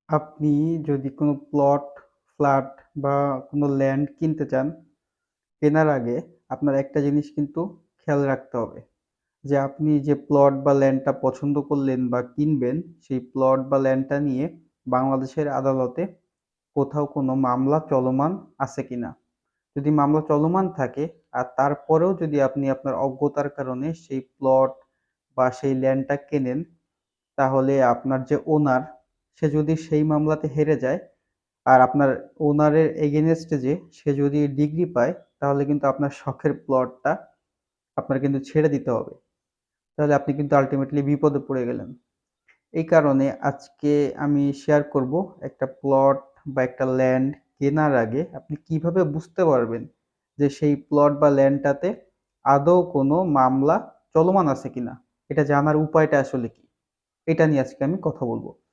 আপনি যদি কোনো প্লট, ফ্ল্যাট বা কোনো ল্যান্ড কিনতে চান, কেনার আগে আপনার একটা জিনিস কিন্তু খেয়াল রাখতে হবে। যে আপনি যে প্লট বা ল্যান্ডটা পছন্দ করলেন বা কিনবেন, সেই প্লট বা ল্যান্ডটা নিয়ে বাংলাদেশের আদালতে কোথাও কোনো মামলা চলমান আছে কিনা। যদি মামলা চলমান থাকে আর তারপরেও যদি আপনি আপনার অজ্ঞতার কারণে সেই প্লট বা সেই ল্যান্ডটা কেনেন, তাহলে আপনার যে ওনার, সে যদি সেই মামলাতে হেরে যায় আর আপনার ওনারের এগেইনস্টে যে সে যদি ডিগ্রি পায়, তাহলে কিন্তু আপনার শখের প্লটটা আপনার কিন্তু ছেড়ে দিতে হবে। তাহলে আপনি কিন্তু আল্টিমেটলি বিপদে পড়ে গেলেন। এই কারণে আজকে আমি শেয়ার করব একটা প্লট বা একটা ল্যান্ড কেনার আগে আপনি কিভাবে বুঝতে পারবেন যে সেই প্লট বা ল্যান্ডটাতে আদৌ কোনো মামলা চলমান আছে কিনা। এটা জানার উপায়টা আসলে কি? এটা নিয়ে আজকে আমি কথা বলব।